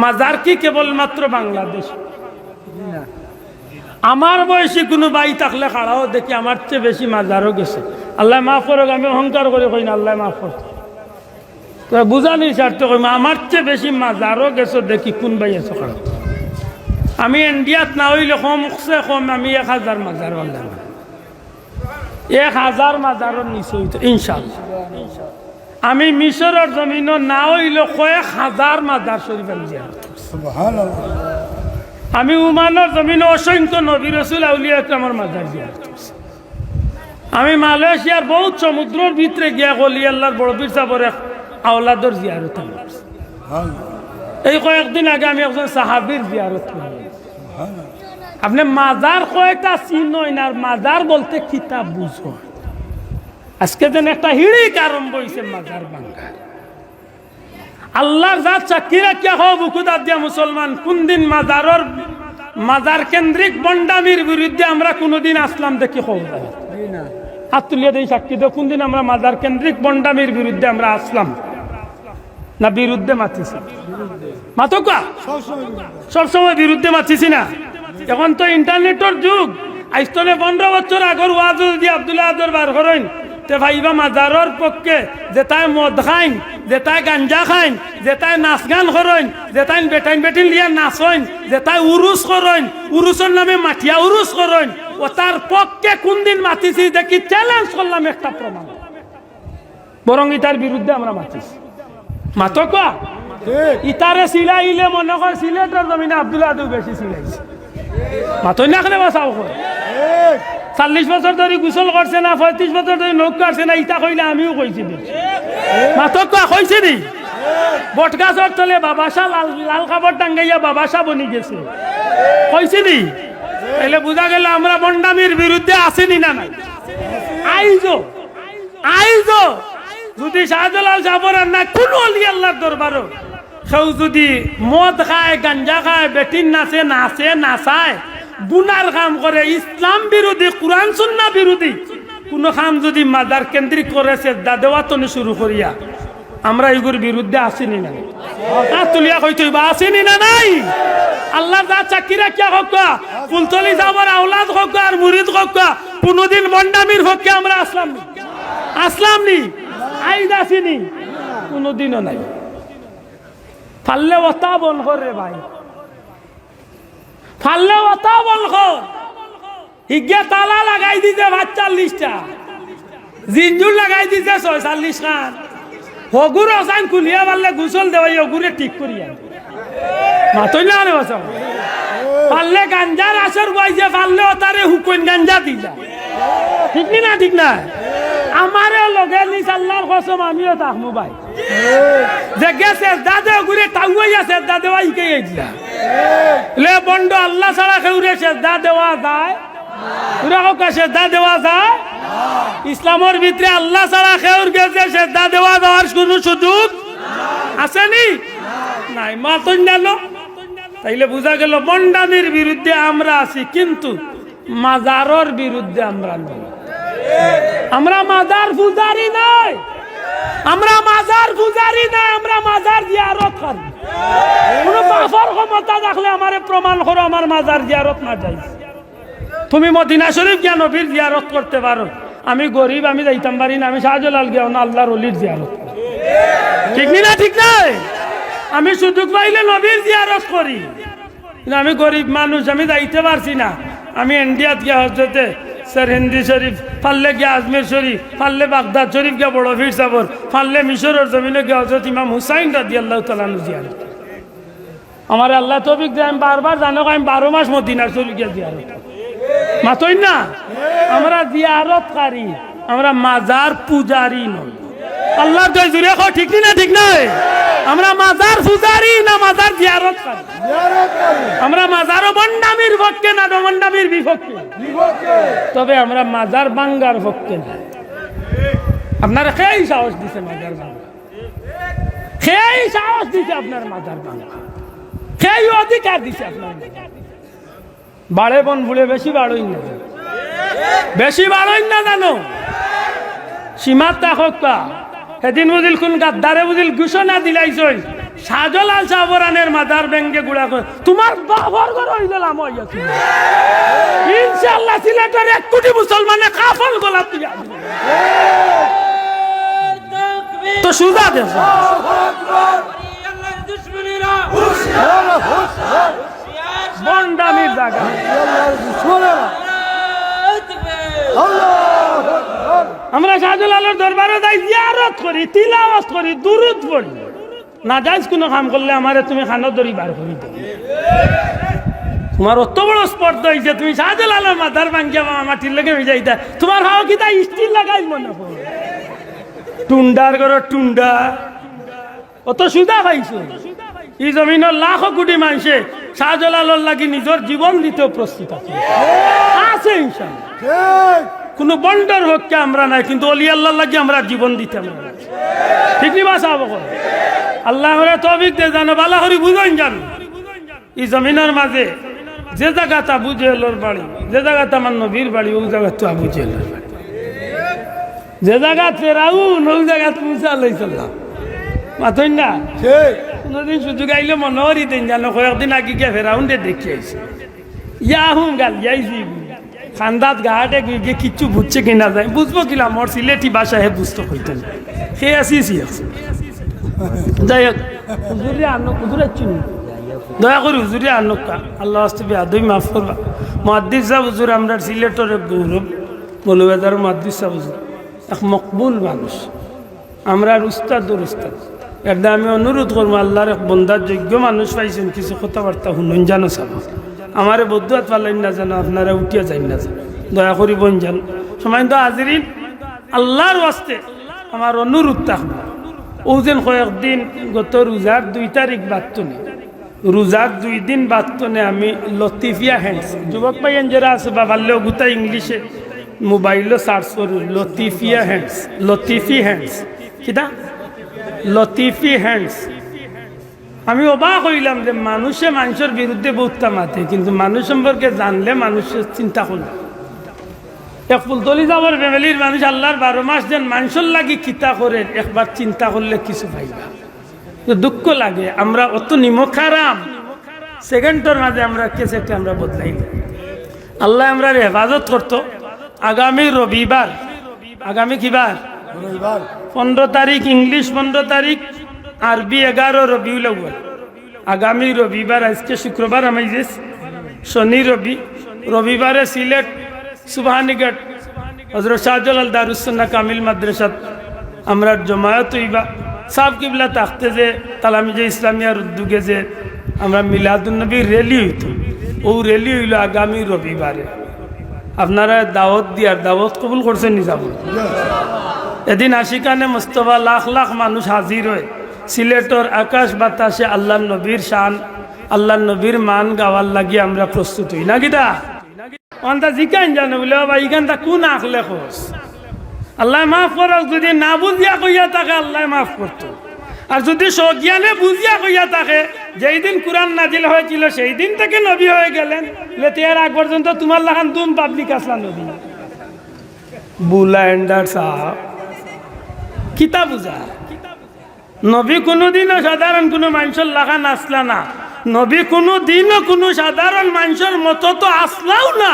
মাজার কি কেবলমাত্র বাংলাদেশ? আমার বয়সী কোনো ভাই থাকলে খাড়াও দেখি আমার চেয়ে বেশি মাজারও গেছে। আল্লাহ মাফ করুক, আমি অহংকার করে কই না, আল্লাহ মাফ করুক। বুঝানি স্বার্থ কই আমার চেয়ে বেশি মাজারও গেছো দেখি কোন ভাই আছে খাড়া। আমি ইন্ডিয়াত না হইলে কমসে কম আমি 1000 মাজার বাংলাম, 1000 মাজারের নিচে হইতো ইনশাআল্লাহ। আমি মিশরের জমিনও না হইলে কয়েক হাজার মাজার শরীফের জিয়ারত করছি। আমি উমানের জমিনে অসংখ্য নবী রাসূল আউলিয়া ইকরামের মাজার জিয়ারত করছি। আমি মালয়েশিয়ার বহুত সমুদ্রের ভিতরে গিয়া গলি আল্লাহর বড় পীর সাহেবের আওলাদর জিয়ারত করছি। এই কয়েকদিন আগে আমি একজন সাহাবীর জিয়ারত করলাম। আপনি মাজার কয়টা চিনই না, আর মাজার বলতে কিতাব বুঝো। আজকে যেন একটা হিড়ি কারণ বইছে মাজার ভাঙ্গার। আল্লাহর জাত সাক্ষী রাখিয়া হোক বুকুদার দিয়া মুসলমান, কোন দিন মাজার কেন্দ্রিক বন্ডামির বিরুদ্ধে আমরা কোনোদিন আসলাম দেখি হোক হাত তুলিয়ে দেই সাক্ষী দেব, কোন দিন আমরা মাজার কেন্দ্রিক বন্ডামির বিরুদ্ধে আমরা আসলাম না বিরুদ্ধে মাতিছি? মাতকা সবসময় বিরুদ্ধে মাতিছি না। এখন তো ইন্টারনেটের যুগ, আইস্তনে 15 বছর আগর ওয়াজ যদি আব্দুল্লাহ আদর বার করেন তে ভাইবা মাজারের পক্ষে যেটাই মদ খাইন, যেটাই গাঞ্জা খাইন, যেটাই নাচ গান করেন, যেটাই বেটাইন বেটিন লিয়া নাচেন, যেটাই উরুস করেন, উরুসের নামে মাঠিয়া উরুস করেন, ও তার পক্ষে কোন দিন মাতিছি দেখি চ্যালেঞ্জ করলাম একটা প্রমাণ। বরং ইতার বিরুদ্ধে আমরা মাতিছি। মাতকা ইতারে সিলাইলে মনে হয় সিলেটের জমিনে আব্দুল্লাহ আদু বেশি সিলাইছে। মাতই না খেলে বাঁচাও করে 40 বছর ধরে গোসল করছে না, 35 বছর ধরে নৌক কাটছে না, ইটা কইলে আমিও কইছি মাতকা কইছি নি। বটগাছর তলে বাবাসা লাল কাপড় টাঙ্গাইয়া বাবাসা বনি গেছে কইছি নি। তাইলে বুঝা গেল আমরা বন্ডামির বিরুদ্ধে আসেনি না নাই। আইজো যদি শাহজালাল সাহেবের না কোন অলি আল্লাহর দরবারও কেউ যদি মদ খায়, গাঞ্জা খায়, বেটিন নাচায়, গুনার কাম করে, ইসলাম বিরোধী, কোরআন সুন্নাহ বিরোধী কোন কাম যদি মাজার কেন্দ্রিক করে সেজদা দেওয়া তনে শুরু করিয়া আমরা এগুলোর বিরুদ্ধে আসিনি না। তুলিয়া কইতে আসিনি না নাই। আল্লাহ যা চাকরি রাখিয়া হোক, ফুলতলি যাবার আওলাদ হোক আর মুরিদ হোক, কোনদিন বন্ডামির পক্ষে আমরা আসলাম নি, আইজ আসিনি, কোনদিনও নাই। ফাললে ওতা বল করে ভাই, ফাললে ওতা বল কর। হিগে তালা লাগাই দিছে 45টা, জিঞ্জুর লাগাই দিছে 46 খান। হগুর অসান খুলিয়া পারলে গুসল দেওয়াই হগুরে ঠিক করিয়া মাতই না বাসা। পারলে গাঞ্জার আসর বইছে, পারলে তারে হুকুন গাঞ্জা দিলা। ঠিক না? ঠিক না? আমারে লগে নিস আল্লাহর কসম আমিও তাকমু ভাই। যে গেছে দাদে ঘুরে টাউয়া সেজদা দেওয়া ইকে দিলা। লে বন্ড আল্লাহ ছাড়া কেউরে সেজদা দেওয়া যায়? পুরা হোকা সেজদা দেওয়া যায়? ইসলামের ভিতরে আল্লাহ ছাড়া কেউর গেছে সেজদা দেওয়া যাওয়ার কোনো সুযোগ আসেনি? নাই। মাতন গেল। তাইলে বুঝা গেল বন্ডামির বিরুদ্ধে আমরা আছি, কিন্তু মাজারের বিরুদ্ধে আমরা নই। আমরা মাজার পূজারি নই, আমরা মাজার পূজারি নই, আমরা মাজার জিয়ারত করি। কোন পাপর ক্ষমতা থাকলে আমারে প্রমাণ করো আমার মাজার জিয়ারত না যাই। তুমি মদিনা শরীফ গিয়া নবীর জিয়ারত করতে পারো, আমি গরিব, আমি যাইতাম পারি না, আমি শাহজালাল গিয়াও না আল্লাহর ওলির জিয়ারত। ঠিক না ঠিক নাই? আমি সুযোগ পাইলে নবীর জিয়ারত করি, কিন্তু আমি গরিব মানুষ, আমি যাইতে পারছি না। আমি ইন্ডিয়াত গিয়া হজরতে হিন্দি শরীফ, পারলে গিয়া আজমের শরীফ, পারলে বাগদাদ শরীফ গিয়া বড় ভিড় সাবর, পারলে মিশরের জমিনে গিয়া হজরত ইমাম হুসাইন রাদিয়াল্লাহু তাআলা আনহু জিয়ারত। আমার আল্লাহ তৌফিক দেয়, আমি বারবার জানো আমি 12 মাস মদিনা শরীফ গিয়া জিয়ারত মাতই না। আমরা জিয়ারতকারী, আমরা মাজার পূজারি নই। আল্লাহর দয় জুড়ে কো ঠিক না ঠিক নয়? আমরা মাজার পূজারি না মাজার জিয়ারতকারী? আমরা মাজারও বন্ডামির পক্ষে না বন্ডামির বিপক্ষে, তবে আমরা মাজার ভাঙ্গার পক্ষে না। আপনারা সেই সাহস দিছে মাজার ভাঙ্গা, সেই সাহস দিছে আপনার মাজার ভাঙ্গা, সেই অধিকার দিছে আপনার। বাড়ে বন ভুলে বেশি বাড়ই না, বেশি বাড়ই না জানো সীমাত থাকক। সেদিন বুঝিল কোন গাদ্দারে বুঝিল ঘোষণা দিলাইছই শাহজালাল সাবরানের মাজার ব্যাংকে গুড়া করে তোমার বাবার ঘর হইলাম ইনশাআল্লাহ সিলেটের 1 কোটি মুসলমানে কাফন গলা তুই তো সুজা দেশ বন্ডামির জায়গা। আমরা শাহজালালের দরবারে যাই, জিয়ারত করি, তিলাওয়াত করি, দুরূদ পড়ি। না যাইজ কোনো কাম করলে আমারে তুমি খানো দড়ি বার করি দাও। তোমার অত বড় স্পর্ধ হয়েছে, তুমি শাহজালালের মাথার ভাঙ্গিয়া মাটির লেগে হয়ে যাইতা, তোমার হাও কি তাই স্টিল লাগাই মনে করো টুন্ডার করো টুন্ডা। অত সুদা পাইছো এই জমিনের লাখো কোটি মানুষে শাহজালালের লাগি নিজের জীবন দিতেও প্রস্তুত আছে ইনশাআল্লাহ। কোনো বন্ডার হককে আমরা নাই, কিন্তু অলি আল্লাহ লাগি আমরা জীবন দিতে আমরা ঠিক নি বাসা আল্লাহ আমরা তৌফিক দে জানো বালা করি বুঝাইন জানো। এই জমিনের মাঝে যে জায়গাতে আবু জেহেলের বাড়ি, যে জায়গাতে আমার নবীর বাড়ি, ওই জায়গাতে তো আবু জেহেলের বাড়ি। যে জায়গাতে ফেরাউন, ওই জায়গাতে মুসা আলাইহিস সালাম। মাতই না কোনদিন সুযোগ আইলে মনে করি দেন জানো, কয়েকদিন আগে গিয়ে ফেরাউন দে দেখে আইসি ইয়াহুম গাল যাইছি খান্দাত ঘাটে গিয়ে কিচ্ছু বুঝছে কিনা যায়, বুঝবো কিলা মোর সিলেটি ভাষা হে বুঝতে হইতেন সে আসিছি আছে। যাই হোক হুজুরে আনক, হুজুরে চিনি দয়া করি হুজুরে আনক, আল্লাহ আস্তে বেয়াদই মাফ করবা। মুহাদ্দিস সাহেব হুজুর আমরা সিলেটের গৌরব, মৌলবাদার মুহাদ্দিস সাহেব হুজুর এক মকবুল মানুষ, আমরা উস্তাদুর উস্তাদ। এটা আমি অনুরোধ করবো আল্লাহর এক বন্দার যোগ্য মানুষ পাইছেন, কিছু কথাবার্তা শুনুন জানো সাব, আমারে বদুয়াত পালেন না জানো, আপনারা উঠিয়া যাই না জানো, দয়া করি বন জান সময় তো হাজিরিন আল্লাহর ওয়াস্তে আমার অনুরোধ থাকবো। ও যেন কয়েকদিন গত রোজার 2 তারিখ বাদতনে, রোজার 2 দিন বাদতনে আমি লতিফিয়া হ্যান্ডস, যুবক ভাইয়েন যারা আছে বা ভাল্লেও গোটা ইংলিশে মোবাইলও সার্চ করুন লতিফিয়া হ্যান্ডস, লতিফি হ্যান্ডস কিটা লতিফি হ্যান্ডস। আমি অবাক হইলাম যে মানুষে মানুষের বিরুদ্ধে বহুতটা মাতে, কিন্তু মানুষ সম্পর্কে জানলে মানুষের চিন্তা করল। এক ফুলতলি যাবার ফ্যামিলির মানুষ আল্লাহর 12 মাস যেন মানুষের লাগি কিতা করে একবার চিন্তা করলে কিছু পাইবা। দুঃখ লাগে আমরা অত নিমখারাম সেকেন্ডের মাঝে আমরা কেসেটে আমরা বদলাই। আল্লাহ আমরা হেফাজত করতো। আগামী রবিবার, আগামী কিবার 15 তারিখ, ইংলিশ 15 তারিখ, আরবি 11 রবিউল আউয়াল। আগামী রবিবার, আজকে শুক্রবার, আমি যে শনি রবি, রবিবারে সিলেট সুবহানীঘাট হযরত শাহজালাল দারুস সুন্নাহ কামিল মাদ্রাসাত আমরা জমায়েত হইবা। সাব কিবলা তাখতে যে তালামিজে ইসলামিয়ার উদ্যোগে যে আমরা মিলাদুন নবীর র্যালি হইতো, ও র্যালি হইল আগামী রবিবারে। আপনারা দাওয়াত দিয়ার দাওয়াত কবুল করছেন নি? যাব এদিন আশিকানে মুস্তফা লাখ লাখ মানুষ হাজির হয়। সিলেটর আকাশ বাতাসে আল্লাহ নবীর শান, আল্লাহ নবীর মান গাওয়ার লাগি আমরা প্রস্তুত হই না কিটা? অন্তা জিকান জানো বলে বাবা ইখানটা কোন আখলে খোঁজ আল্লাহ মাফ করক। যদি না বুঝিয়া কইয়া থাকে আল্লাহ মাফ করতো, আর যদি সজ্ঞানে বুঝিয়া কইয়া থাকে যেই দিন কুরআন নাজিল হয়েছিল সেই দিন থেকে নবী হয়ে গেলেন, এর আগ পর্যন্ত তোমার লাগান তুম পাবলিক আসলা নবী। বুলাইন্ডার সাহেব কিতা বুঝা, নবী কোনোদিনও সাধারণ কোনো মানুষের লাগান আসলা না, নবী কোনোদিনও কোনো সাধারণ মানুষের মতো তো আসলাও না।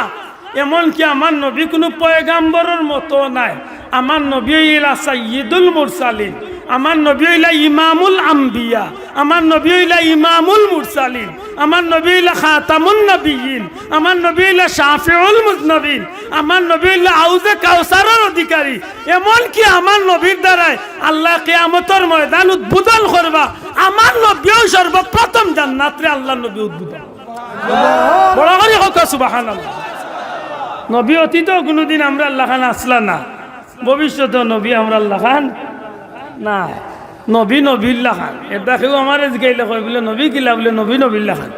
এমনকি আমার নবী কোনো পয়গাম্বরের মতো নাই। আমার নবী হইলা সাইয়্যিদুল মুরসালিন, আমার নবী হইলা ইমামুল আম্বিয়া, আমার নবী হইলা ইমামুল মুরসালিন, আমার নবী হইলা খাতামুন নবিয়্যিন, আমার নবী হইলা শাফিউল মুজনবিন, আমার নবী হইলা আউজে কাউসারের অধিকারী। এমনকি আমার নবীর দ্বারাই আল্লাহ কিয়ামতের ময়দান উদ্বোধন করবা। আমার নবীও সর্বপ্রথম জান্নাতে আল্লাহ নবী উদ্বোধন। বড় করে হোক সুবহানাল্লাহ। নবী অতীত কোনোদিন আমরা আল্লাহ খান আসলা না, ভবিষ্যতে নবী আমরা আল্লাহ খান না। নবী নবীল্লা খান এটা কেউ আমার জিগাইলে কয় বলে নবী কিলা বলে নবী নবীল্লা খান।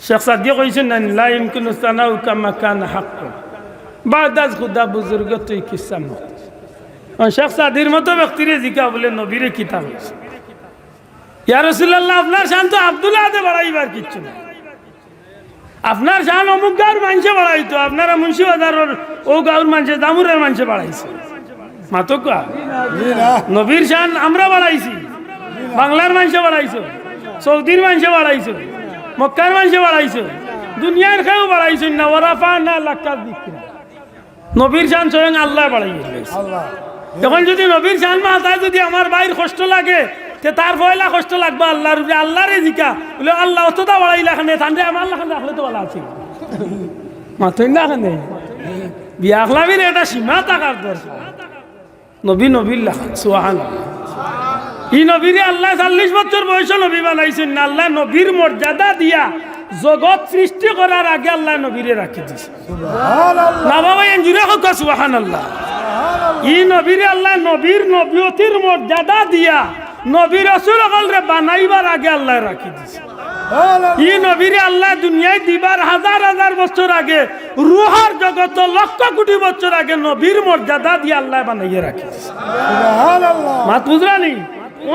শেখ সাদিয়া কইছেন না লা ইমকিনু সানাউ কামা কানা হাক্ক বাদাজ খুদা বুজুর্গ তুই কিসা মত। শেখ সাদির মতো ব্যক্তিরে জিকা বলে নবীরে কিতাব হয়েছে। ইয়া রাসূলুল্লাহ আপনার শান তো আব্দুল্লাহ দে বাড়াইবার কিচ্ছু না, আপনার শান অমুক গাঁর মানুষে বাড়াইতো, আপনারা মুন্সিবাজারের ও গাঁর মানুষে দামুরের মানুষে বাড়াইছে। মাতকা নবীর শান আমরা বাড়াইছি, বাংলার মানুষে বাড়াইছো, সৌদির মানুষে বাড়াইছো, মক্কার মানুষে বাড়াইছো, দুনিয়ার খেয়েও বাড়াইছো না। ওরাফা না লাক্কাত বিক্রা নবীর শান স্বয়ং আল্লাহ বাড়াই গেছে। এখন যদি নবীর শান মাথায় যদি আমার বাইর কষ্ট লাগে তে তার পয়লা কষ্ট লাগবে আল্লাহর উপরে। আল্লাহরে জিকা বলে আল্লাহ অতটা বাড়াইলা খানে তান্ডে আমার লাখান রাখলে তো ভালো আছে মাথই না খানে বিয়া আখলামির এটা সীমা থাকার দরকার। নবী নবীর লাখান সুবহানাল্লাহ। ই নবীরে আল্লাহ 40 বছর বয়সে নবী বানাইছেন না। আল্লাহ নবীর মর্যাদা দিয়া জগৎ সৃষ্টি করার আগে আল্লাহ নবীরে রাখি দিয়েছে। সুবহানাল্লাহ। না বাবা এনজুরে হোক সুবহানাল্লাহ। ই নবীরে আল্লাহ নবীর নবিয়তির মর্যাদা দিয়া নবী রাসূল সকলরে বানাইবার আগে আল্লাহ রাখি দিয়েছে। ই নবীরে আল্লাহ দুনিয়ায় দিবার হাজার হাজার বছর আগে, রুহার জগত লক্ষ কোটি বছর আগে নবীর মর্যাদা দিয়ে আল্লাহ বানাইয়ে রাখি দিয়েছে। সুবহানাল্লাহ। মাত বুঝরানি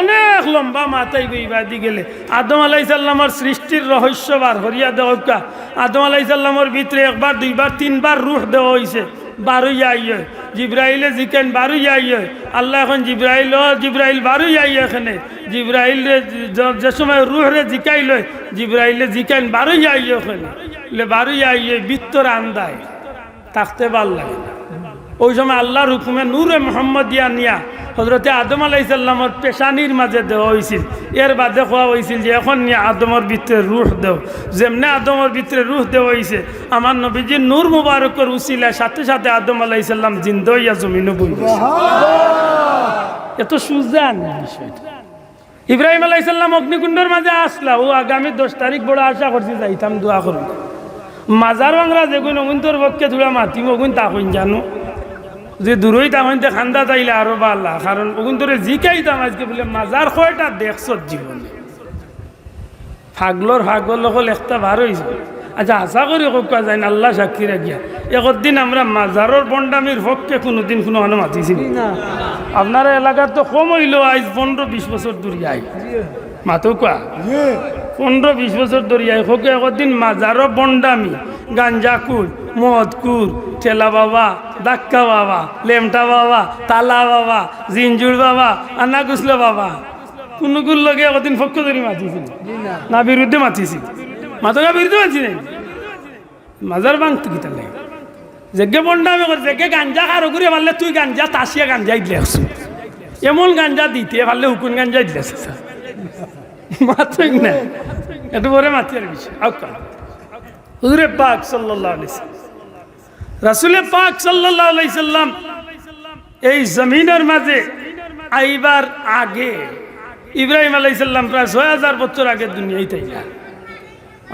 অনেক লম্বা মাথায় বইবাদি গেলে আদম আলাইহিস সালামের সৃষ্টির রহস্য বার হরিয়া দেওয়া। আদম আলাইহিস সালামের ভিতরে একবার দুইবার তিনবার রূহ দেওয়া হয়েছে, বারোই আইয় জিব্রাইলে জিকেন বারোই আইয়। আল্লাহ এখন জিব্রাইল বারোই আইয়। এখানে জিব্রাইল যে সময় রুহ রে জিকাই লয় জিব্রাইলে জিকেন বারোই আইয়। ওখানে বারোই আইয় বিত্তর আন্দায় থাকতে ভাল লাগে। ওই সময় আল্লাহর হুকুমে নূরে মুহাম্মদিয়া নিয়া হযরতে আদম আলাইহিস সালামের পেশানির মাঝে দেওয়া হয়েছিল। এর বাদে কোয়া হয়েছিল যে এখন নিয়ে আদমের ভিতরে রূহ দেও। যেমনি আদমের ভিতরে রূহ দেওয়া হয়েছে আমার নবীজির নূর মুবারকের উসিলায় সাথে সাথে আদম আলাইহিস সালাম জিন্দা হইয়া জমিনে বইছে। এত সুজা না বিষয়টা। ইব্রাহিম আলাইহিস সালাম অগ্নিকুণ্ডের মাঝে আসলা, ও আগামী 10 তারিখ বড় আশা করছি যাইতাম দোয়া করুন। মাজার বাংলা যেগুন অগুন্তর পক্ষে ধুলা মাতিম অগুন তা হইন জানো যে দূরই তাহলে খান্দা চাইলে আরো ভালো, কারণ ওগুন তোরে জিকাইতাম আজকে বলে মাজার কয়টা দেখছ জীবনে ফাগলর হল একটা বার হয়েছে। আচ্ছা আশা করি কোকা যায় না, আল্লাহ সাক্ষী রাখিয়া একদিন আমরা মাজারের বন্ডামির পক্ষে কোনোদিন কোনো মানুষ মাতিছি না। আপনার এলাকার তো কম হইলেও আজ 15-20 বছর দূরিয়াই মাতো কোয়া 15-20 বছর দূরিয়াই হোকে একদিন মাজারও বন্ডামি গাঞ্জাকুর মদকুর ঠেলা বাবা দাক্কা বাবা লেমটা বাবা তালা বাবা জিঞ্জুর বাবা আন্না গুসলো বাবা কোনগুলো লগে একদিন পক্ষ ধরে মাতিছিল না বিরুদ্ধে মাতিছি মাতকা বিরুদ্ধে মাতি নাই মাজার বাংতে কিতা লাগে যেগে বন্ডামি করে যেগে গাঞ্জা কারো করে পারলে তুই গাঞ্জা তাসিয়া গাঞ্জাই দিলে আসছো এমন গাঞ্জা দিতে পারলে হুকুন গাঞ্জাই দিলে মাত্রই না একটু পরে মাতি আর বিষয় হুজুরে পাক সাল্লাল্লাহু আলাইহি সাল্লাম রাসূলে পাক সাল্লাল্লাহু আলাইহি সাল্লাম এই জমিনের মাঝে আইবার আগে ইব্রাহিম আলাইহিস সালাম প্রায় 6000 বছর আগে দুনিয়াতে আইলা।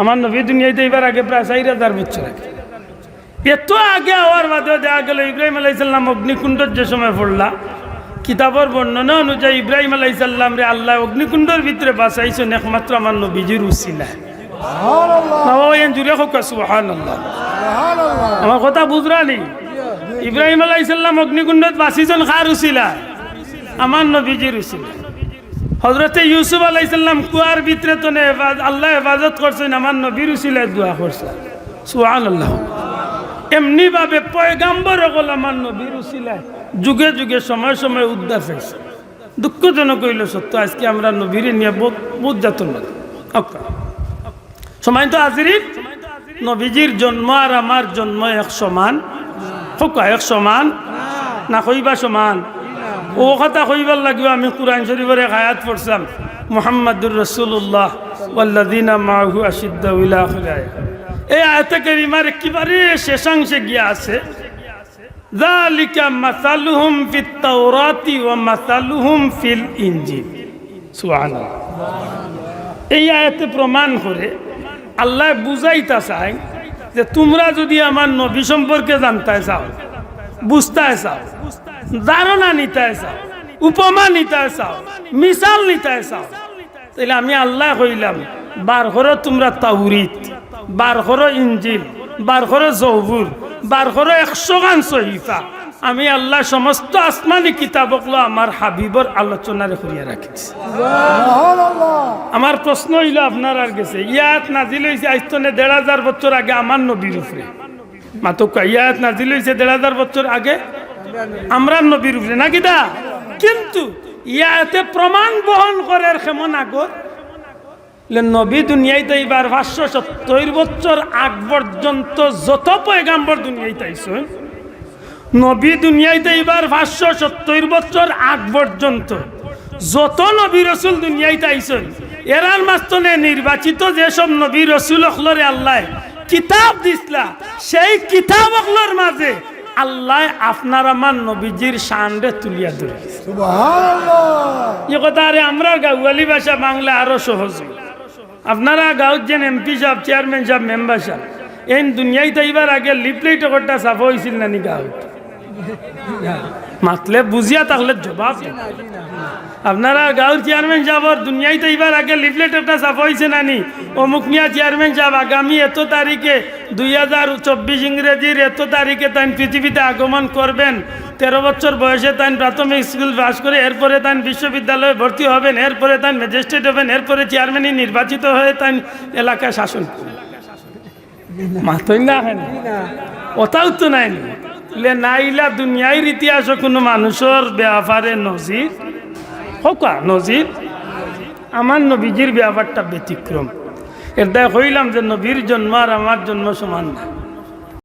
আমার নবী দুনিয়াতে আইবার আগে প্রায় 4000 বছর আগে। এত আগে হওয়ার বাদে দেখা গেল ইব্রাহিম আলাইহিস সালাম অগ্নিকুণ্ডের যে সময় পড়লা কিতাবের বর্ণনা অনুযায়ী ইব্রাহিম আলাইহিস সালাম রে আল্লাহ অগ্নিকুণ্ডের ভিতরে বাঁচাইছেন একমাত্র আমার নবীজির উসিলায়। আমার কথা বুঝরানি ইব্রাহিম আলাইহিস সালাম অগ্নিকুণ্ডত বাঁচিছেন কার উসিলায়? আমার নবীজির উসিলায়। হযরতে ইউসুফ আলাইহিস সালাম কুয়ার ভিতরে তো আল্লাহ হেফাজত করছেন, আমার নবীর উসিলায় দোয়া করছে। সুবহানাল্লাহ। এমনি ভাবে পয়গাম্বর হল আমার নবীর উসিলায় যুগে যুগে সময় সময় উদ্ধার পেয়েছে। দুঃখজনক হইল সত্য, আজকে আমরা নবীর নিয়ে বহুত যাতন লাগে। সময় তো হাজিরিন, নবীজির জন্ম আর আমার জন্ম এক সমান? এক সমান না? কইবা সমান? ও কথা কইবার লাগিব। আমি কুরআন শরীফের এক আয়াত পড়ছিলাম, মুহাম্মাদুর রাসূলুল্লাহ ওয়াল্লাযিনা মাআহু আশিদ্দাউ ইলা আখির আয়াত। এই আয়াতে কারিমার একেবারে শেষাংশে গিয়া আছে, যালিকা মাসালুহুম ফিত তাওরাতি ওয়া মাসালুহুম ফিল ইনজিল। সুবহানাল্লাহ। এই আয়াতে প্রমাণ করে আল্লাহ বুঝাইতা চায় যে তোমরা যদি আমার নবী সম্পর্কে জানতে চাও, বুঝতে চাও, ধারণা নিতে চাও, উপমা নিতে চাও, মিসাল নিতে চাও, তাহলে আমি আল্লাহ কইলাম বার করো তোমরা তাওরীত, বার করো ইনজিল, বার করো জবুর, বার করো 100 গান সহিফা। আমি আল্লাহ সমস্ত আসমানি কিতাবগুলো আমার হাবিবর আলোচনার করিয়া রাখিছি। আমার প্রশ্ন হইল আপনার আর গেছে, ইয়াত নাজিল হয়েছে আজ তো 1500 বছর আগে আমার নবীর উপরে। মাতকা ইয়াত নাজিল হয়েছে 1500 বছর আগে আমরা নবীর উপরে নাকি দা? কিন্তু ইয়াতে প্রমাণ বহন করার কেমন আগর নবী দুনিয়ায় তাইবার 570 বছর আগ পর্যন্ত যত পয়গাম্বর দুনিয়ায় তাইছেন, নবী দুনিয়ায় তাইবার 570 বছর আগ পর্যন্ত যত নবী রসুল দুনিয়ায় তাইছেন, এরার মাঝখানে নির্বাচিত যেসব নবী রসুল অখলরে আল্লাহ কিতাব দিসলা, সেই কিতাব অখলর মাঝে আল্লাহ আপনার আমার নবীজির শানরে তুলিয়া ধরে। সুবহানাল্লাহ। এই কথা আরে আমরা গাওয়ালি ভাষা বাংলা আরো সহজ। আপনারা গাঁত যেন এমপি সাহেব, চেয়ারম্যান সাহেব, মেম্বার সাহেব এই দুনিয়ায় তাইবার আগে লিফলেট একটা সাফা হয়েছিল নানি গাঁত? মাতলে বুঝিয়া তাহলে জবাব। আপনারা গাঁর চেয়ারম্যান সাহেব দুনিয়ায় তাইবার আগে লিফলেট একটা সাফা হয়েছে নানি? অমুক মিয়া চেয়ারম্যান সাহেব আগামী এত তারিখে 2024 ইংরেজির এত তারিখে তাই পৃথিবীতে আগমন করবেন, 13 বছর বয়সে তাই প্রাথমিক স্কুল পাস করে এরপরে তাই বিশ্ববিদ্যালয়ে ভর্তি হবেন, এরপরে তাই ম্যাজিস্ট্রেট হবেন, এরপরে চেয়ারম্যানই নির্বাচিত হয়ে তাই এলাকা শাসন করবেন। মাতই না ওটাও তো নাই নাইলা দুনিয়ার ইতিহাস কোনো মানুষের ব্যাপারে নজির হোকা নজির। আমার নবীজির ব্যাপারটা ব্যতিক্রম। এটা কইলাম যে নবীর জন্ম আর আমার জন্ম সমান না।